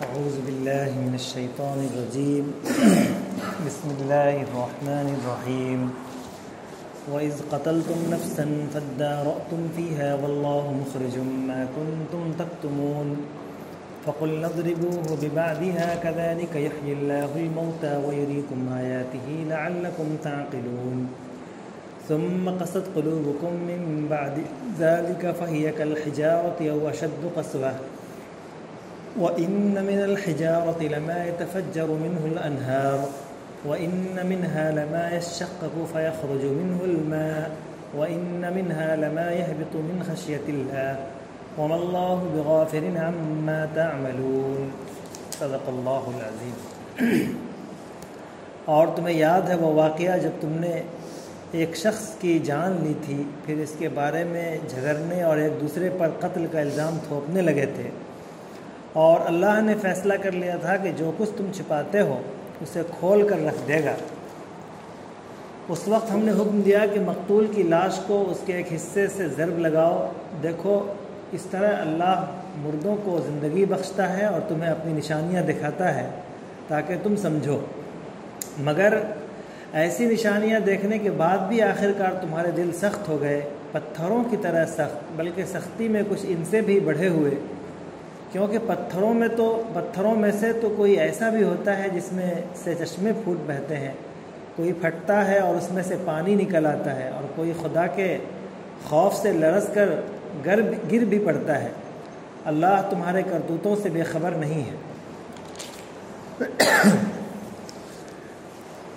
اعوذ باللہ من الشیطان الرجیم بسم اللہ الرحمن الرحیم وَإِذْ قَتَلْتُمْ نَفْسًا فَادَّارَأْتُمْ فِيهَا وَاللَّهُ مُخْرِجٌ مَا كُنْتُمْ تَكْتُمُونَ فَقُلْنَا اضْرِبُوهُ بِبَعْضِهَا كَذَلِكَ يُحْيِي اللَّهُ الْمَوْتَى وَيُرِيكُمْ آيَاتِهِ لَعَلَّكُمْ تَعْقِلُونَ ثُمَّ قَسَتْ قُلُوبُكُمْ مِنْ بَعْدِ ذَلِكَ فَهِيَ كَالْحِجَارَةِ أَوْ أَشَدُّ قَسْوَةً وَإِنَّ مِنَ الْحِجَارَةِ لَمَا يَتَفَجَّرُ مِنْهُ الْأَنْهَارُ وَإِنَّ مِنْهَا لَمَا يَشَّقَّقُ فَيَخْرُجُ مِنْهُ الْمَاءُ وَإِنَّ مِنْهَا لَمَا يَهْبِطُ مِنْ خَشْيَةِ اللَّهِ وَمَا اللَّهُ بِغَافِلٍ عَمَّا تَعْمَلُونَ صدق اللہ العظیم۔ اور تمہیں یاد ہے وہ واقعہ جب تم نے ایک شخص کی جان لی تھی، پھر اس کے بارے میں جھگڑنے اور ایک دوسرے پر قتل کا الزام تھوپنے لگے تھے، اور اللہ نے فیصلہ کر لیا تھا کہ جو کچھ تم چھپاتے ہو اسے کھول کر رکھ دے گا۔ اس وقت ہم نے حکم دیا کہ مقتول کی لاش کو اس کے ایک حصے سے ضرب لگاؤ، دیکھو اس طرح اللہ مردوں کو زندگی بخشتا ہے اور تمہیں اپنی نشانیاں دکھاتا ہے تاکہ تم سمجھو، مگر ایسی نشانیاں دیکھنے کے بعد بھی آخرکار تمہارے دل سخت ہو گئے، پتھروں کی طرح سخت، بلکہ سختی میں کچھ ان سے بھی بڑھے ہوئے، کیونکہ پتھروں میں سے تو کوئی ایسا بھی ہوتا ہے جس میں سے چشمے پھوٹ بہتے ہیں، کوئی پھٹتا ہے اور اس میں سے پانی نکل آتا ہے، اور کوئی خدا کے خوف سے لرز کر گر بھی پڑتا ہے۔ اللہ تمہارے کرتوتوں سے بے خبر نہیں ہے۔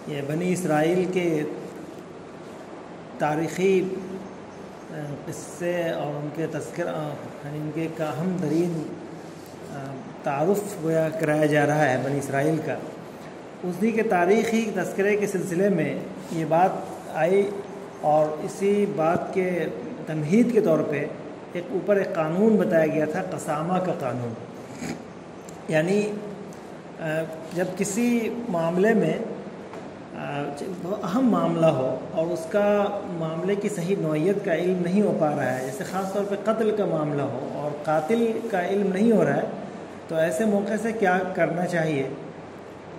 یہ بنی اسرائیل کے تاریخی قصے اور ان کے تذکرہ، ان کے ایک اہم ترین تعارف گویا کرایا جا رہا ہے بنی اسرائیل کا۔ اسی کے تاریخی تذکرے کے سلسلے میں یہ بات آئی، اور اسی بات کے تمہید کے طور پہ ایک قانون بتایا گیا تھا، قسامہ کا قانون۔ یعنی جب کسی معاملے میں اہم معاملہ ہو اور اس کا معاملے کی صحیح نوعیت کا علم نہیں ہو پا رہا ہے، جیسے خاص طور پہ قتل کا معاملہ ہو اور قاتل کا علم نہیں ہو رہا ہے، تو ایسے موقع سے کیا کرنا چاہیے؟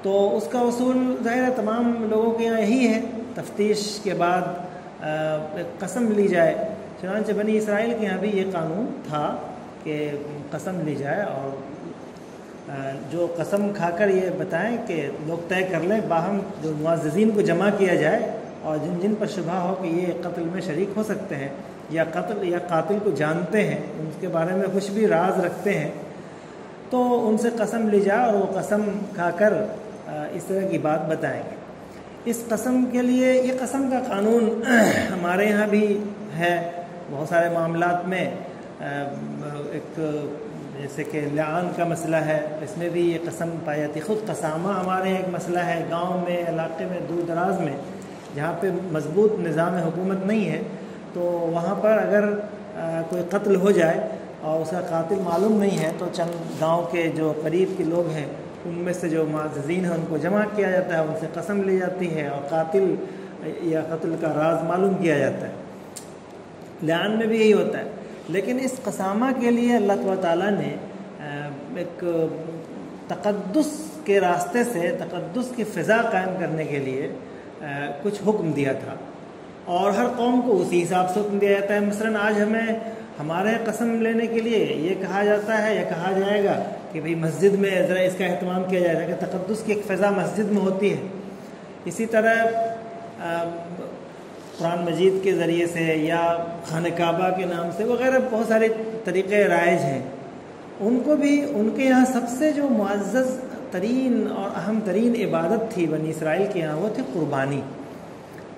تو اس کا اصول ظاہر ہے تمام لوگوں کے یہاں یہی ہے، تفتیش کے بعد ایک قسم لی جائے۔ چنانچہ بنی اسرائیل کے یہاں بھی یہ قانون تھا کہ قسم لی جائے، اور جو قسم کھا کر یہ بتائیں کہ لوگ طے کر لیں، باہم جو معززین کو جمع کیا جائے، اور جن پر شبہ ہو کہ یہ قتل میں شریک ہو سکتے ہیں یا قاتل کو جانتے ہیں، ان کے بارے میں کچھ بھی راز رکھتے ہیں، تو ان سے قسم لی جائے اور وہ قسم کھا کر اس طرح کی بات بتائیں گے۔ اس قسم کے لیے یہ قسم کا قانون ہمارے یہاں بھی ہے بہت سارے معاملات میں، ایک جیسے کہ لعان کا مسئلہ ہے، اس میں بھی یہ قسم پائی جاتی ہے۔ خود قسامہ ہمارے یہاں ایک مسئلہ ہے، گاؤں میں، علاقے میں، دور دراز میں جہاں پہ مضبوط نظام حکومت نہیں ہے، تو وہاں پر اگر کوئی قتل ہو جائے اور اس کا قاتل معلوم نہیں ہے، تو چند گاؤں کے جو قریب کے لوگ ہیں ان میں سے جو معززین ہیں ان کو جمع کیا جاتا ہے، ان سے قسم لی جاتی ہے اور قاتل یا قتل کا راز معلوم کیا جاتا ہے۔ لعان میں بھی یہی ہوتا ہے، لیکن اس قسامہ کے لیے اللہ تعالیٰ نے ایک تقدس کے راستے سے، تقدس کی فضا قائم کرنے کے لیے کچھ حکم دیا تھا، اور ہر قوم کو اسی حساب سے حکم دیا جاتا ہے۔ مثلاً آج ہمارے قسم لینے کے لیے یہ کہا جاتا ہے یا کہا جائے گا کہ بھئی مسجد میں ذرا اس کا اہتمام کیا جائے گا، کہ تقدس کی ایک فضا مسجد میں ہوتی ہے۔ اسی طرح قرآن مجید کے ذریعے سے یا خانہ کعبہ کے نام سے وغیرہ بہت سارے طریقے رائج ہیں، ان کو بھی ان کے یہاں سب سے جو معزز ترین اور اہم ترین عبادت تھی بنی اسرائیل کے یہاں، وہ تھی قربانی۔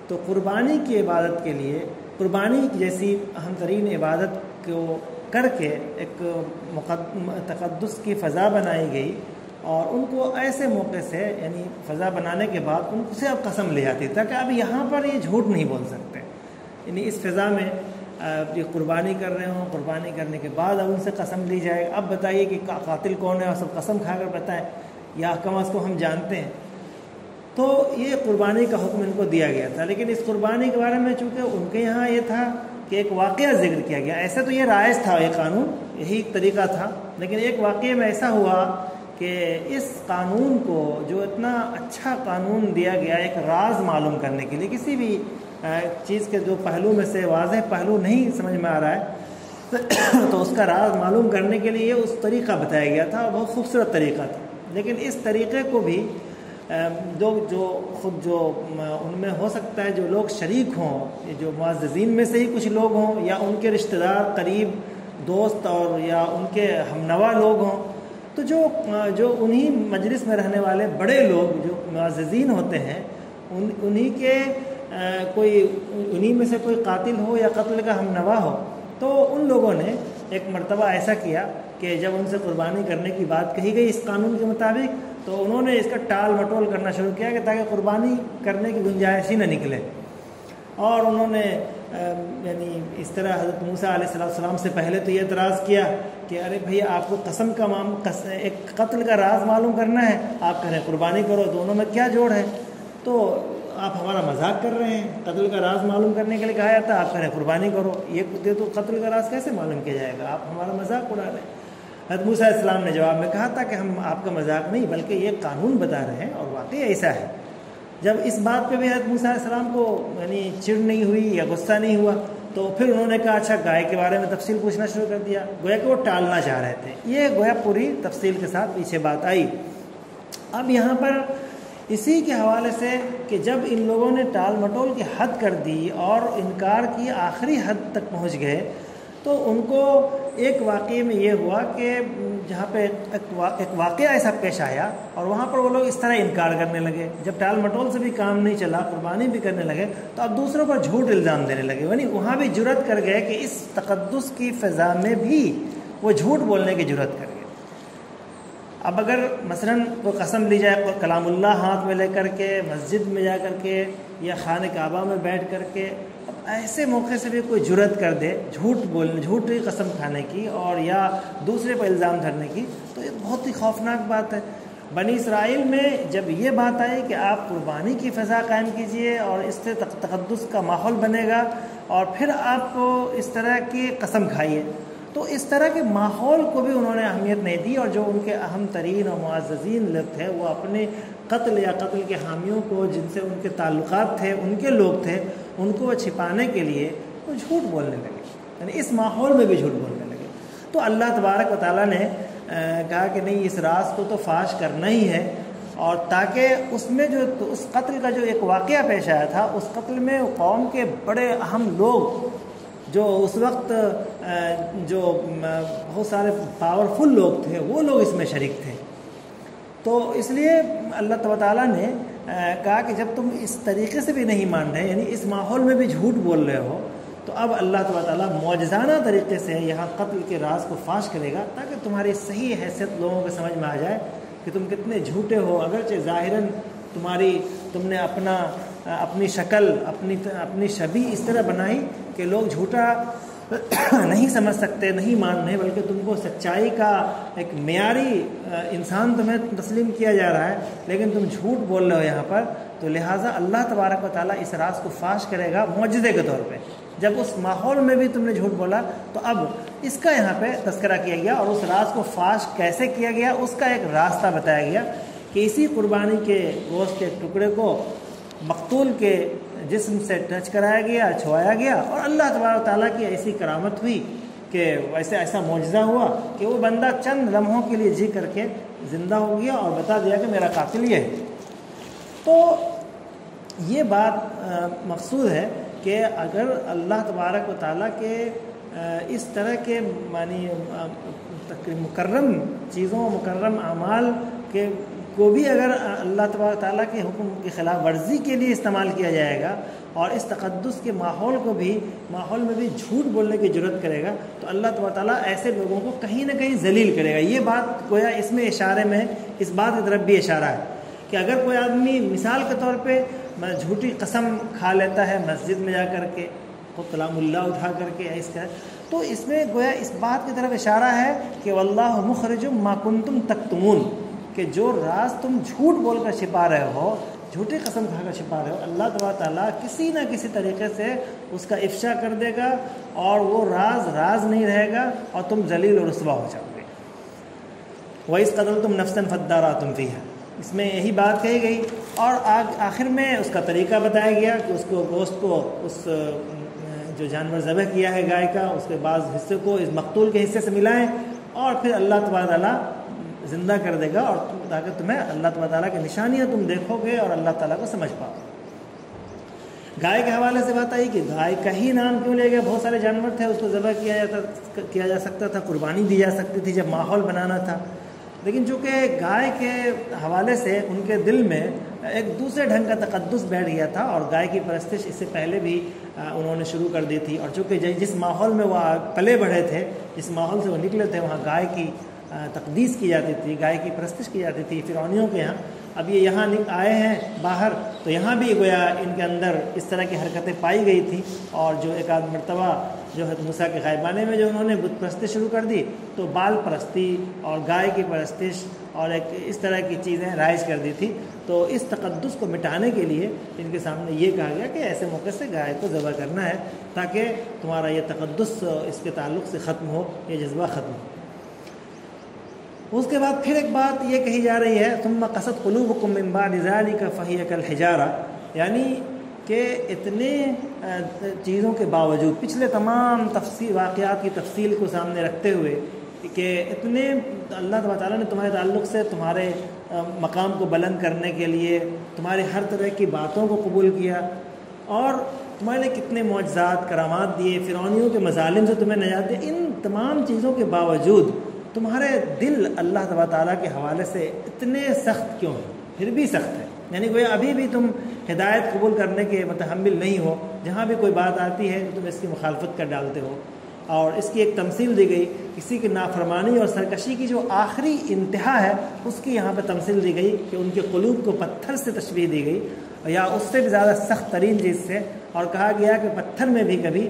تو قربانی کی عبادت کے لیے، قربانی جیسی اہم ترین عبادت کو کر کے ایک تقدس کی فضا بنائی گئی، اور ان کو ایسے موقع سے، یعنی فضا بنانے کے بعد ان سے اب قسم لے جاتی تاکہ اب یہاں پر یہ جھوٹ نہیں بول سکتے، یعنی اس فضا میں یہ قربانی کر رہے ہوں، قربانی کرنے کے بعد اب ان سے قسم لی جائے، اب بتائیے کہ قاتل کون ہے، اور سب قسم کھا کر بتائیں یا کم از کم ہم جانتے ہیں۔ تو یہ قربانی کا حکم ان کو دیا گیا تھا، لیکن اس قربانی کے بارے میں چونکہ ان کے یہاں یہ تھا کہ ایک واقعہ ذکر کیا گیا، ایسا تو یہ رائج تھا، یہ قانون یہی طریقہ تھا، لیکن ایک واقعے میں ایسا ہوا کہ اس قانون کو، جو اتنا اچھا قانون دیا گیا ایک راز معلوم کرنے کے لیے، کسی بھی چیز کے جو پہلو میں سے واضح پہلو نہیں سمجھ میں آ رہا ہے تو اس کا راز معلوم کرنے کے لیے اس طریقہ بتایا گیا تھا، اور بہت خوبصورت طریقہ تھا. لیکن اس طریقے کو بھی جو خود جو ان میں ہو سکتا ہے جو لوگ شریک ہوں، جو معززین میں سے ہی کچھ لوگ ہوں، یا ان کے رشتہ دار قریب دوست اور یا ان کے ہمنوا لوگ ہوں، تو جو انہی مجلس میں رہنے والے بڑے لوگ جو معززین ہوتے ہیں، انہی کے انہی میں سے کوئی قاتل ہو یا قتل کا ہمنوا ہو، تو ان لوگوں نے ایک مرتبہ ایسا کیا کہ جب ان سے قربانی کرنے کی بات کہی گئی اس قانون کے مطابق، تو انہوں نے اس کا ٹال مٹول کرنا شروع کیا کہ تاکہ قربانی کرنے کی گنجائش ہی نہ نکلے. اور انہوں نے یعنی اس طرح حضرت موسیٰ علیہ السلام سے پہلے تو یہ اعتراض کیا کہ ارے بھئی آپ کو قسم کا ایک قتل کا راز معلوم کرنا ہے، آپ کہہ رہے ہیں قربانی کرو، دونوں میں کیا جوڑ ہے؟ تو آپ ہمارا مذاق کر رہے ہیں. قتل کا راز معلوم کرنے کے لیے کہا جاتا ہے، آپ کہہ رہے ہیں قربانی کرو، یہ تو قتل کا راز کیسے معلوم کیا جائے گا؟ آپ ہمارا مذاق اڑا رہے ہیں. حضرت موسیٰ علیہ السلام نے جواب میں کہا تھا کہ ہم آپ کا مذاق نہیں بلکہ یہ قانون بتا رہے ہیں، اور واقعی ایسا ہے. جب اس بات پہ بھی حضرت موسیٰ علیہ السلام کو یعنی چڑ نہیں ہوئی یا غصہ نہیں ہوا، تو پھر انہوں نے کہا اچھا گائے کے بارے میں تفصیل پوچھنا شروع کر دیا. گویا کہ وہ ٹالنا چاہ رہے تھے. یہ گویا پوری تفصیل کے ساتھ پیچھے بات آئی. اب یہاں پر اسی کے حوالے سے کہ جب ان لوگوں نے ٹال مٹول کی حد کر دی اور انکار کی آخری حد تک پہنچ گئے، تو ان کو ایک واقعے میں یہ ہوا کہ جہاں پہ ایک واقعہ ایسا پیش آیا اور وہاں پر وہ لوگ اس طرح انکار کرنے لگے. جب ٹال مٹول سے بھی کام نہیں چلا، قربانی بھی کرنے لگے، تو اب دوسروں پر جھوٹ الزام دینے لگے. یعنی وہاں بھی جرأت کر گئے کہ اس تقدس کی فضا میں بھی وہ جھوٹ بولنے کی جرأت کر گئے. اب اگر مثلا کوئی قسم لی جائے کلام اللہ ہاتھ میں لے کر کے مسجد میں جا کر کے یا خانہ کعبہ میں بیٹھ کر کے، اب ایسے موقع سے بھی کوئی جرأت کر دے جھوٹی قسم کھانے کی اور یا دوسرے پر الزام دھرنے کی، تو یہ بہت ہی خوفناک بات ہے. بنی اسرائیل میں جب یہ بات آئی کہ آپ قربانی کی فضا قائم کیجئے اور اس سے تقدس کا ماحول بنے گا، اور پھر آپ اس طرح کی قسم کھائیے، تو اس طرح کے ماحول کو بھی انہوں نے اہمیت نہیں دی. اور جو ان کے اہم ترین اور معززین لوگ تھے، وہ اپنے قتل یا قتل کے حامیوں کو، جن سے ان کے تعلقات تھے، ان کے لوگ تھے، ان کو وہ چھپانے کے لیے وہ جھوٹ بولنے لگے. یعنی اس ماحول میں بھی جھوٹ بولنے لگے. تو اللہ تبارک و تعالیٰ نے کہا کہ نہیں، اس راز کو تو فاش کرنا ہی ہے، اور تاکہ اس میں جو اس قتل کا جو ایک واقعہ پیش آیا تھا، اس قتل میں قوم کے بڑے اہم لوگ جو اس وقت جو بہت سارے پاورفل لوگ تھے، وہ لوگ اس میں شریک تھے. تو اس لیے اللہ تعالیٰ نے کہا کہ جب تم اس طریقے سے بھی نہیں مان رہے، یعنی اس ماحول میں بھی جھوٹ بول رہے ہو، تو اب اللہ تعالیٰ معجزانہ طریقے سے یہاں قتل کے راز کو فاش کرے گا، تاکہ تمہاری صحیح حیثیت لوگوں کو سمجھ میں آ جائے کہ تم کتنے جھوٹے ہو. اگرچہ ظاہراً تم نے اپنی شکل، اپنی شبیہ اس طرح بنائی کہ لوگ جھوٹا نہیں سمجھ سکتے، نہیں مان رہے، بلکہ تم کو سچائی کا ایک معیاری انسان تمہیں تسلیم کیا جا رہا ہے، لیکن تم جھوٹ بول رہے ہو یہاں پر. تو لہٰذا اللہ تبارک و تعالیٰ اس راز کو فاش کرے گا معجزے کے طور پہ. جب اس ماحول میں بھی تم نے جھوٹ بولا، تو اب اس کا یہاں پہ تذکرہ کیا گیا، اور اس راز کو فاش کیسے کیا گیا اس کا ایک راستہ بتایا گیا کہ اسی قربانی کے گوشت کے ٹکڑے کو مقتول کے جسم سے ٹچ کرایا گیا، چھوایا گیا، اور اللہ تبارک و تعالیٰ کی ایسی کرامت ہوئی کہ ایسا معجزہ ہوا کہ وہ بندہ چند لمحوں کے لیے جی کر کے زندہ ہو گیا اور بتا دیا کہ میرا قاتل یہ ہے. تو یہ بات مقصود ہے کہ اگر اللہ تبارک و تعالیٰ کے اس طرح کے معنی مکرم چیزوں، مکرم اعمال کے کو بھی اگر اللہ تبارک تعالیٰ کے حکم کی خلاف ورزی کے لیے استعمال کیا جائے گا، اور اس تقدس کے ماحول میں بھی جھوٹ بولنے کی جرأت کرے گا، تو اللہ تبارک تعالیٰ ایسے لوگوں کو کہیں نہ کہیں ذلیل کرے گا. یہ بات گویا اس میں اشارے میں اس بات کی طرف بھی اشارہ ہے کہ اگر کوئی آدمی مثال کے طور پہ جھوٹی قسم کھا لیتا ہے مسجد میں جا کر کے، خود کلام اللہ اٹھا کر کے اس کا، تو اس میں گویا اس بات کی طرف اشارہ ہے کہ واللہ مخرج ما کنتم تکتمون، کہ جو راز تم جھوٹ بول کر چھپا رہے ہو، جھوٹی قسم کھا کر چھپا رہے ہو، اللہ تبارک تعالیٰ کسی نہ کسی طریقے سے اس کا افشا کر دے گا، اور وہ راز نہیں رہے گا، اور تم ذلیل و رسوا ہو جاؤ گے. وَإِذْ قَتَلْتُمْ نَفْسًا فَادَّارَأْتُمْ فِيهَا، اس میں یہی بات کہی گئی، اور آخر میں اس کا طریقہ بتایا گیا کہ اس کو گوشت کو اس جو جانور ذبح کیا ہے گائے کا، اس کے بعض حصے کو اس مقتول کے حصے سے ملائیں، اور پھر اللہ تبارک تعالیٰ زندہ کر دے گا، اور تاکہ تمہیں اللہ تبارک تعالیٰ کی نشانیاں تم دیکھو گے اور اللہ تعالیٰ کو سمجھ پاؤ۔ گائے کے حوالے سے بات آئی کہ گائے کا ہی نام کیوں لے گیا، بہت سارے جانور تھے، اس کو ذبح کیا جا سکتا تھا، قربانی دی جا سکتی تھی جب ماحول بنانا تھا، لیکن چونکہ گائے کے حوالے سے ان کے دل میں ایک دوسرے ڈھنگ کا تقدس بیٹھ گیا تھا، اور گائے کی پرستش اس سے پہلے بھی انہوں نے شروع کر دی تھی، اور چونکہ جس ماحول میں وہ پلے بڑھے تھے، جس ماحول سے وہ نکلے تھے، وہاں گائے کی تقدیس کی جاتی تھی، گائے کی پرستش کی جاتی تھی فرعونیوں کے یہاں۔ اب یہ یہاں آئے ہیں باہر، تو یہاں بھی گویا ان کے اندر اس طرح کی حرکتیں پائی گئی تھیں، اور جو ایک آدھ مرتبہ جو ہے موسیٰ کے غائبانے میں جو انہوں نے بت پرستی شروع کر دی، تو بال پرستی اور گائے کی پرستش اور ایک اس طرح کی چیزیں رائج کر دی تھی۔ تو اس تقدس کو مٹانے کے لیے ان کے سامنے یہ کہا گیا کہ ایسے موقع سے گائے کو ذبح کرنا ہے، تاکہ تمہارا یہ تقدس اس کے تعلق سے ختم ہو، یہ جذبہ ختم ہو۔ اس کے بعد پھر ایک بات یہ کہی جا رہی ہے، ثم قست قلوبکم من بعد ذلک فہی کالحجارہ، یعنی کہ اتنے چیزوں کے باوجود، پچھلے تمام واقعات کی تفصیل کو سامنے رکھتے ہوئے کہ اتنے اللہ تعالیٰ نے تمہارے تعلق سے تمہارے مقام کو بلند کرنے کے لیے تمہاری ہر طرح کی باتوں کو قبول کیا، اور تمہارے لیے کتنے معجزات کرامات دیے، فرعونیوں کے مظالم سے تمہیں نجات دی، ان تمام چیزوں کے باوجود تمہارے دل اللہ تبارک تعالیٰ کے حوالے سے اتنے سخت کیوں ہیں؟ پھر بھی سخت ہے، یعنی کوئی ابھی بھی تم ہدایت قبول کرنے کے متحمل نہیں ہو، جہاں بھی کوئی بات آتی ہے تو تم اس کی مخالفت کر ڈالتے ہو۔ اور اس کی ایک تمثیل دی گئی، کسی کی نافرمانی اور سرکشی کی جو آخری انتہا ہے اس کی یہاں پہ تمثیل دی گئی کہ ان کے قلوب کو پتھر سے تشبیہ دی گئی، یا اس سے بھی زیادہ سخت ترین چیز سے، اور کہا گیا کہ پتھر میں بھی کبھی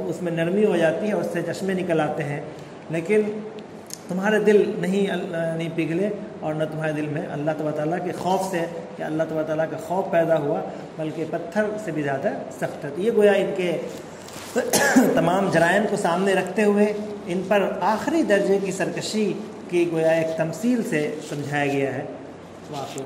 اس میں نرمی ہو جاتی ہے، اس سے چشمے نکل آتے ہیں، لیکن تمہارے دل نہیں پگھلے، اور نہ تمہارے دل میں اللہ تبارک تعالیٰ کے خوف سے کہ اللہ تبارک تعالیٰ کا خوف پیدا ہوا، بلکہ پتھر سے بھی زیادہ سخت ہے۔ تو یہ گویا ان کے تمام جرائم کو سامنے رکھتے ہوئے ان پر آخری درجے کی سرکشی کی گویا ایک تمثیل سے سمجھایا گیا ہے۔ واقعی